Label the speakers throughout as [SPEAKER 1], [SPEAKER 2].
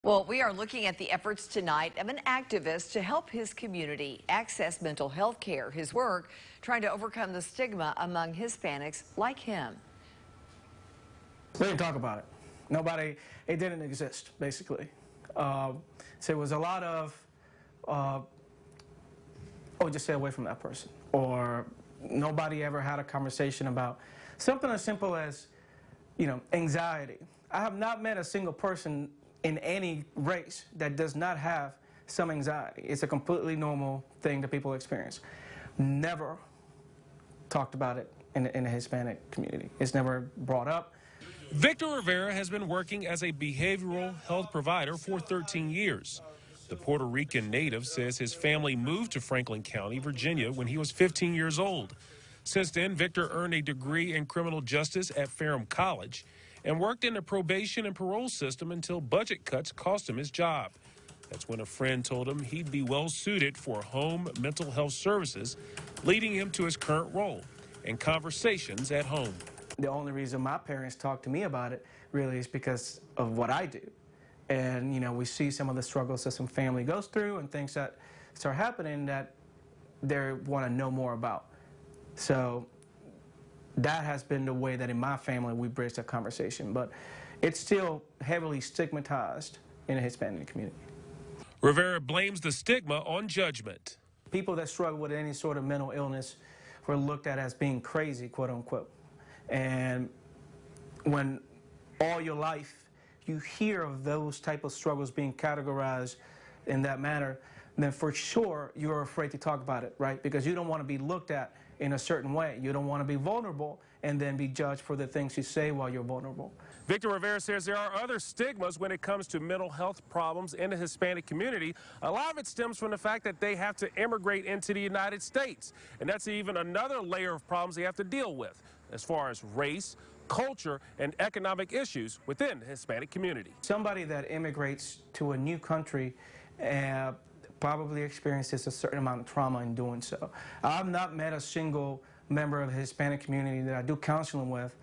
[SPEAKER 1] Well, we are looking at the efforts tonight of an activist to help his community access mental health care. His work trying to overcome the stigma among Hispanics like him.
[SPEAKER 2] They didn't talk about it. Nobody, it didn't exist, basically. So it was a lot of, oh, just stay away from that person. Or nobody ever had a conversation about something as simple as, anxiety. I have not met a single person in any race that does not have some anxiety. It's a completely normal thing that people experience. Never talked about it in the Hispanic community. It's never brought up.
[SPEAKER 3] Victor Rivera has been working as a behavioral health provider for 13 years. The Puerto Rican native says his family moved to Franklin County, Virginia, when he was 15 years old. Since then, Victor earned a degree in criminal justice at Ferrum College and worked in the probation and parole system until budget cuts cost him his job. That's when a friend told him he'd be well suited for home mental health services, leading him to his current role and conversations at home.
[SPEAKER 2] The only reason my parents talk to me about it really is because of what I do. And, we see some of the struggles that some family goes through and things that start happening that they want to know more about. So that has been the way that in my family we bridge that conversation. But it's still heavily stigmatized in the Hispanic community.
[SPEAKER 3] Rivera blames the stigma on judgment.
[SPEAKER 2] People that struggle with any sort of mental illness were looked at as being crazy, quote unquote. And when all your life you hear of those type of struggles being categorized in that manner, then for sure you're afraid to talk about it, right? Because you don't want to be looked at in a certain way. You don't want to be vulnerable and then be judged for the things you say while you're vulnerable.
[SPEAKER 3] Victor Rivera says there are other stigmas when it comes to mental health problems in the Hispanic community. A lot of it stems from the fact that they have to immigrate into the United States. And that's even another layer of problems they have to deal with as far as race, culture, and economic issues within the Hispanic community.
[SPEAKER 2] Somebody that immigrates to a new country probably experiences a certain amount of trauma in doing so. I've not met a single member of the Hispanic community that I do counseling with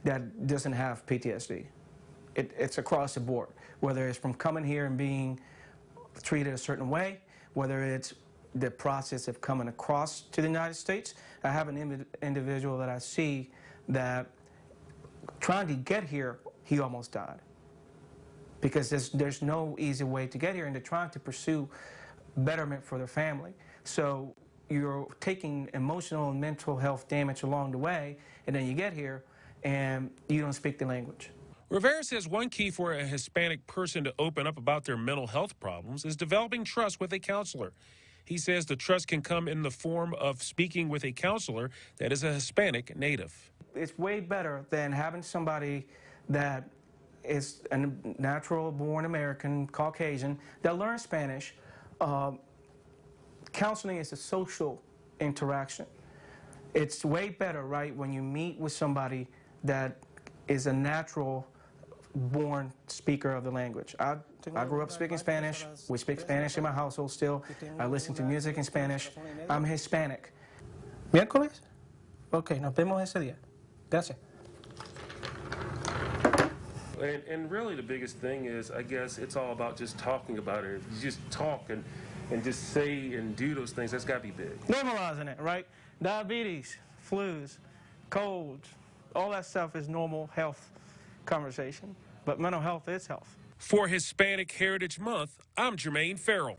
[SPEAKER 2] that doesn't have PTSD. It's across the board, whether it's from coming here and being treated a certain way, whether it's the process of coming across to the United States. I have an individual that I see that trying to get here, he almost died. Because there's no easy way to get here, and they're trying to pursue betterment for their family. So you're taking emotional and mental health damage along the way, and then you get here and you don't speak the language.
[SPEAKER 3] Rivera says one key for a Hispanic person to open up about their mental health problems is developing trust with a counselor. He says the trust can come in the form of speaking with a counselor that is a Hispanic native.
[SPEAKER 2] It's way better than having somebody that is a natural-born American, Caucasian, that learns Spanish. Counseling is a social interaction. It's way better, right, when you meet with somebody that is a natural-born speaker of the language. I grew up speaking Spanish. We speak Spanish in my household still. I listen to music in Spanish. I'm Hispanic. ¿Miércoles? Ok, nos vemos ese día. Gracias.
[SPEAKER 3] And really the biggest thing is, I guess, it's all about just talking about it. You just talk and just say and do those things. That's got to be big.
[SPEAKER 2] Normalizing it, right? Diabetes, flus, colds, all that stuff is normal health conversation. But mental health is health.
[SPEAKER 3] For Hispanic Heritage Month, I'm Jermaine Farrell.